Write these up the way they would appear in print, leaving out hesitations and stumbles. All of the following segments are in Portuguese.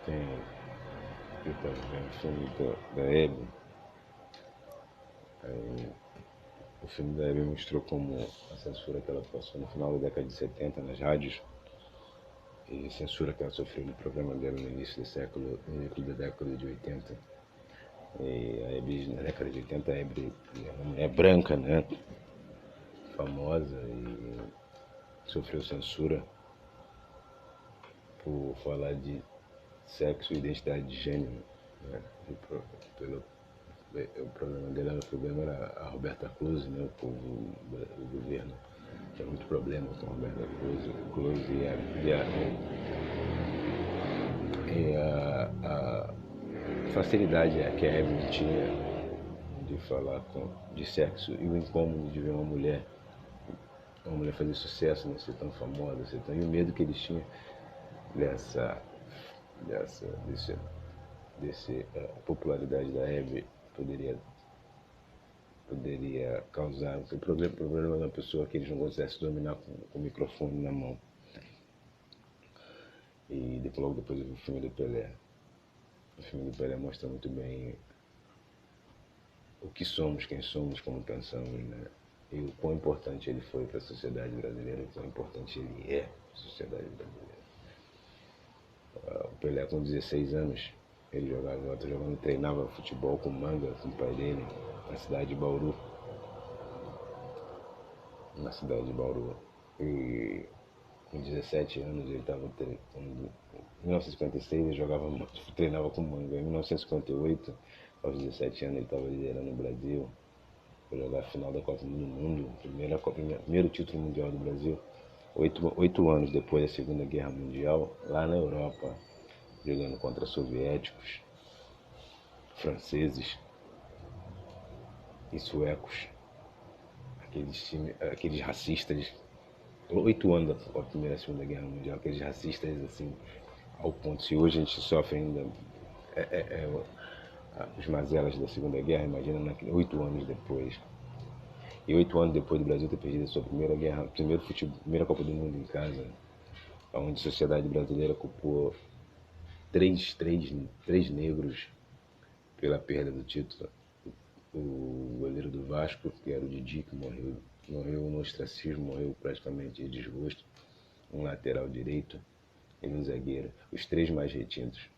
Tem, eu tava vendo o filme da Hebe, aí o filme da Hebe mostrou como a censura que ela passou no final da década de 70 nas rádios e a censura que ela sofreu no programa dela no início do século, no início da década de 80. E a Hebe, na década de 80, a Hebe é uma mulher branca, né? Famosa e sofreu censura por falar de sexo e identidade de gênero, né? Pelo, o problema dela, o problema era a Roberta Close, né? O governo tinha muito problema com a Roberta Close e a facilidade que a Evelyn tinha de falar de sexo e o incômodo de ver uma mulher fazer sucesso, né? Ser tão famosa, e o medo que eles tinham dessa, desse popularidade da Hebe poderia causar um problema na pessoa que eles não conseguissem dominar com o microfone na mão. E logo depois eu vi o filme do Pelé. O filme do Pelé mostra muito bem o que somos, quem somos, como pensamos, né? E o quão importante ele foi para a sociedade brasileira, o quão importante ele é para a sociedade brasileira. O Pelé com 16 anos, ele treinava futebol com Manga, com o pai dele, na cidade de Bauru. E com 17 anos ele estava em 1956 ele treinava com Manga. Em 1958, aos 17 anos ele estava liderando o Brasil para jogar a final da Copa do Mundo, primeiro título mundial do Brasil. 8 anos depois da Segunda Guerra Mundial, lá na Europa, jogando contra soviéticos, franceses e suecos, aqueles racistas. 8 anos da Primeira e Segunda Guerra Mundial, aqueles racistas assim, ao ponto, se hoje a gente sofre ainda as mazelas da Segunda Guerra, imagina 8 anos depois. E 8 anos depois do Brasil ter perdido a sua primeira Copa do Mundo em casa, onde a sociedade brasileira culpou três negros pela perda do título. O goleiro do Vasco, que era o Didi, que morreu no ostracismo, morreu praticamente de desgosto. Um lateral direito e um zagueiro, os três mais retintos.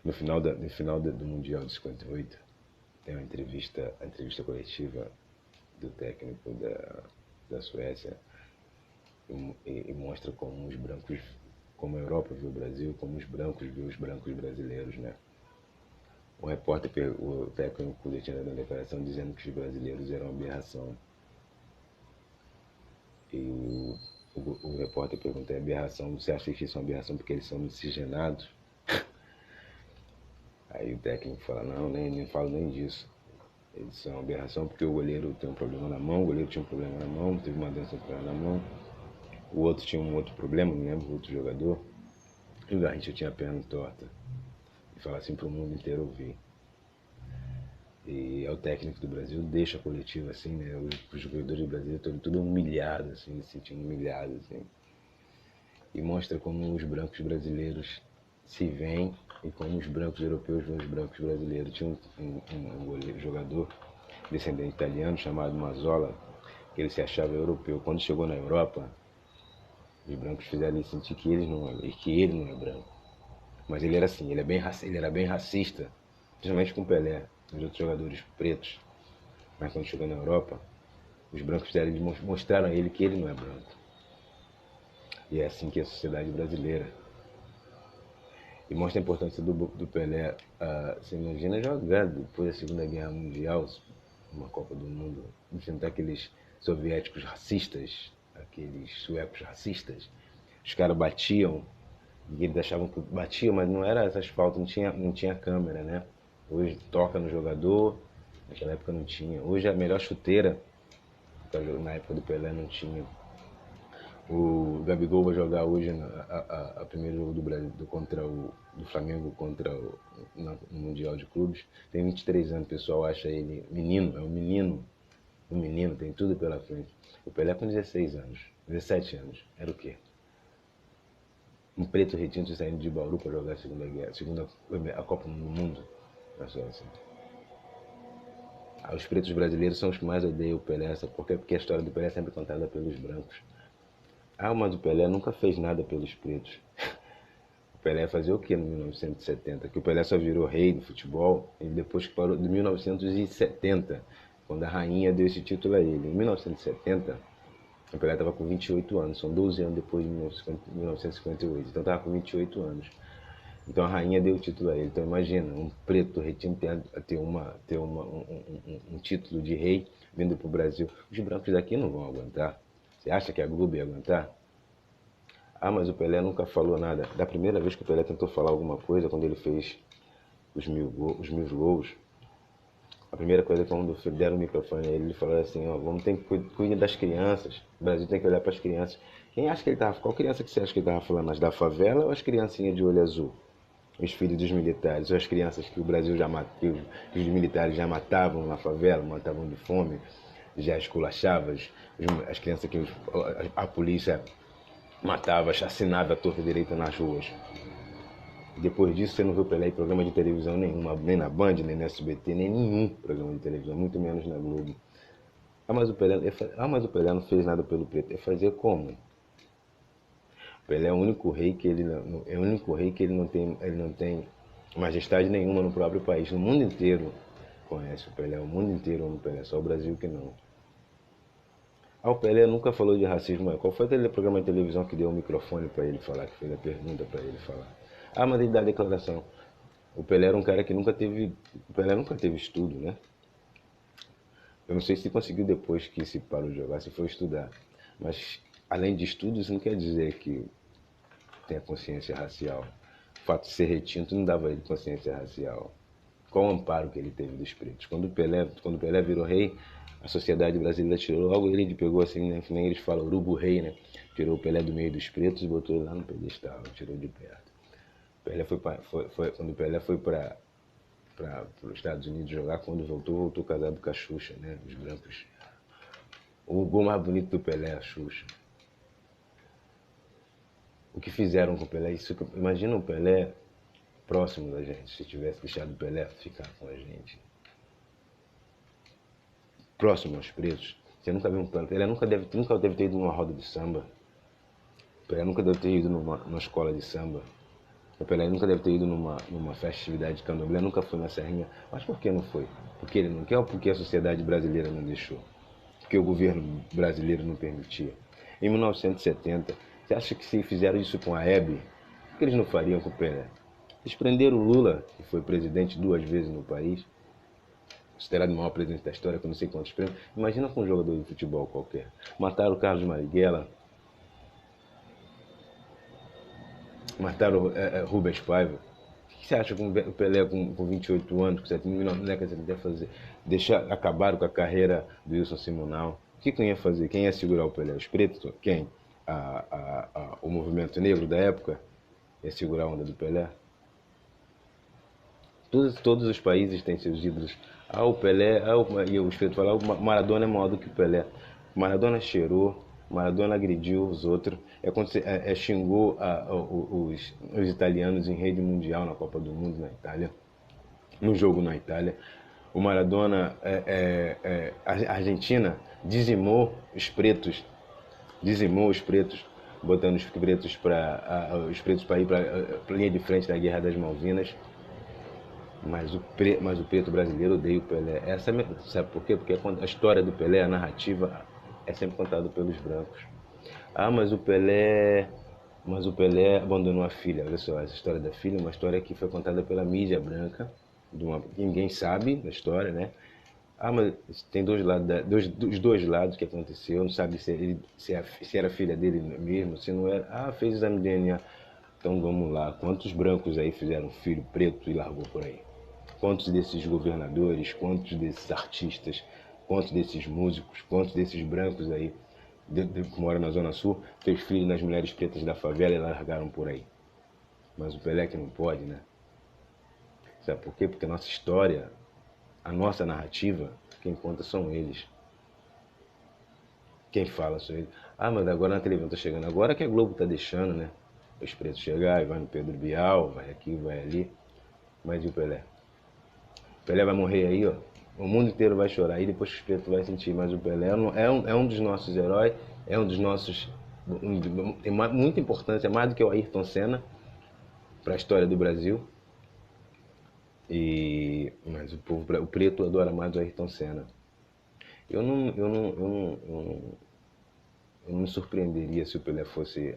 No final do Mundial de 58, tem uma entrevista coletiva do técnico da Suécia e mostra como os brancos, como a Europa viu o Brasil, como os brancos viu os brancos brasileiros, né? O técnico tinha dado uma declaração dizendo que os brasileiros eram uma aberração. E o repórter pergunta, é aberração, você acha que isso é uma aberração porque eles são miscigenados? Aí o técnico fala, não, nem falo nem disso. Eles são uma aberração porque o goleiro tem um problema na mão, o goleiro tinha um problema na mão, teve uma doença na mão, o outro tinha um outro problema, não lembro, o outro jogador, e o Garrincha tinha a perna torta. E fala assim para o mundo inteiro ouvir. E é o técnico do Brasil, deixa a coletiva assim, né? Os jogadores do Brasil estão tudo humilhados, assim, se sentindo humilhados, assim. E mostra como os brancos brasileiros se veem e como os brancos europeus veem os brancos brasileiros. Tinha um jogador descendente italiano chamado Mazzola, que ele se achava europeu. Quando chegou na Europa, os brancos fizeram ele sentir que ele não é branco. Mas ele era assim, ele era bem racista, principalmente com Pelé, os outros jogadores pretos. Mas quando chegou na Europa, os brancos mostraram a ele que ele não é branco. E é assim que é a sociedade brasileira. E mostra a importância do Pelé. Você imagina jogar depois da Segunda Guerra Mundial, uma Copa do Mundo, enfrentar aqueles soviéticos racistas, aqueles suecos racistas. Os caras batiam, e eles achavam que batiam, mas não era essas faltas, não tinha câmera, né? Hoje toca no jogador, naquela época não tinha. Hoje a melhor chuteira, na época do Pelé não tinha. O Gabigol vai jogar hoje a primeiro jogo do Brasil do Flamengo no Mundial de Clubes. Tem 23 anos, o pessoal acha ele menino, é um menino, tem tudo pela frente. O Pelé com 16 anos, 17 anos, era o quê? Um preto retinto saindo de Bauru para jogar a Copa do Mundo. Não é só assim. Os pretos brasileiros são os que mais odeiam o Pelé, sabe por quê? Porque a história do Pelé é sempre contada pelos brancos. Mas o Pelé nunca fez nada pelos pretos. O Pelé fazia o que no 1970? Que o Pelé só virou rei do futebol e depois que parou de 1970, quando a rainha deu esse título a ele. Em 1970, o Pelé estava com 28 anos, são 12 anos depois de 1958, então estava com 28 anos. Então a rainha deu o título a ele. Então imagina, um preto retinto ter um título de rei vindo para o Brasil. Os brancos daqui não vão aguentar. Você acha que a Globo ia aguentar? Mas o Pelé nunca falou nada. Da primeira vez que o Pelé tentou falar alguma coisa, quando ele fez os mil gols, a primeira coisa que quando deram o microfone a ele, ele falou assim, vamos ter que cuidar das crianças. O Brasil tem que olhar para as crianças. Quem acha que ele estava... Qual criança que você acha que ele estava falando? As da favela ou as criancinhas de olho azul? Os filhos dos militares, ou as crianças que o Brasil já matou, que os militares já matavam na favela, matavam de fome, já esculachavam, as crianças que a polícia matava, assassinava a torta direita nas ruas. Depois disso você não viu Pelé em programa de televisão nenhuma, nem na Band, nem no SBT, nem nenhum programa de televisão, muito menos na Globo. Mas o Pelé não fez nada pelo preto. É fazer como? Pelé é o único rei que ele não tem majestade nenhuma no próprio país. No mundo inteiro conhece o Pelé, o mundo inteiro ama o Pelé, só o Brasil que não. O Pelé nunca falou de racismo. Qual foi aquele programa de televisão que deu o microfone para ele falar, que fez a pergunta para ele falar? Mas ele dá a declaração. O Pelé era um cara que nunca teve estudo, né? Eu não sei se conseguiu depois que se parou de jogar, se foi estudar. Mas além de estudo, isso não quer dizer que tenha consciência racial. O fato de ser retinto não dava a ele consciência racial. Qual o amparo que ele teve dos pretos? Quando o Pelé virou rei, a sociedade brasileira tirou logo ele pegou assim, né, que nem eles falam, urubu rei, né? Tirou o Pelé do meio dos pretos e botou ele lá no pedestal, tirou de perto. Quando o Pelé foi para os Estados Unidos jogar, quando voltou casado com a Xuxa, né? Os brancos. O gol mais bonito do Pelé é a Xuxa. O que fizeram com o Pelé? Imagina o Pelé próximo da gente, se tivesse deixado o Pelé ficar com a gente. Próximo aos pretos. Você nunca viu um Pelé. Pelé nunca deve ter ido numa roda de samba. O Pelé nunca deve ter ido numa escola de samba. O Pelé nunca deve ter ido numa festividade de candomblé, nunca foi na Serrinha. Mas por que não foi? Porque ele não quer ou porque a sociedade brasileira não deixou? Porque o governo brasileiro não permitia? Em 1970, você acha que se fizeram isso com a Hebe, por que eles não fariam com o Pelé? Eles prenderam o Lula, que foi presidente 2 vezes no país, considerado o maior presidente da história, com não sei quantos prêmios. Imagina com um jogador de futebol qualquer. Mataram o Carlos Marighella, mataram Rubens Paiva. O que você acha que o Pelé com 28 anos, com 7 mil, não é que você ia fazer? Acabaram com a carreira do Wilson Simonal. O que ia fazer? Quem ia segurar o Pelé? Os pretos? Quem? O movimento negro da época ia segurar a onda do Pelé? Todos os países têm seus ídolos. O Pelé, e os pretos falam, o Maradona é maior do que o Pelé. O Maradona cheirou, Maradona agrediu os outros, xingou os italianos em rede mundial na Copa do Mundo na Itália, no jogo na Itália. O Maradona, a Argentina dizimou os pretos, botando os pretos para ir para a linha de frente da Guerra das Malvinas. Mas o preto brasileiro odeia o Pelé. Sabe por quê? Porque a história do Pelé, a narrativa, é sempre contada pelos brancos. Mas o Pelé abandonou a filha. Olha só, essa história da filha é uma história que foi contada pela mídia branca. Ninguém sabe da história, né? Mas tem dos dois lados que aconteceu. Não sabe se era filha dele mesmo, se não era. Fez exame de DNA. Então vamos lá. Quantos brancos aí fizeram filho preto e largou por aí? Quantos desses governadores, quantos desses artistas, quantos desses músicos, quantos desses brancos aí que moram na Zona Sul, fez filho nas mulheres pretas da favela e largaram por aí? Mas o Pelé que não pode, né? Sabe por quê? Porque a nossa história, a nossa narrativa, quem conta são eles. Quem fala são eles. Mas agora na televisão tá chegando. Agora que a Globo tá deixando, né? os pretos chegar, e vai no Pedro Bial, vai aqui, vai ali. Mas e o Pelé? O Pelé vai morrer aí, ó. O mundo inteiro vai chorar e depois os pretos vai sentir. Mas o Pelé é um dos nossos heróis, é um dos nossos. Tem muita importância, mais do que o Ayrton Senna, para a história do Brasil. Mas o preto adora mais o Ayrton Senna. Eu não me surpreenderia se o Pelé fosse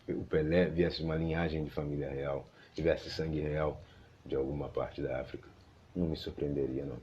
o Pelé viesse de uma linhagem de família real, tivesse sangue real de alguma parte da África. Não me surpreenderia, não.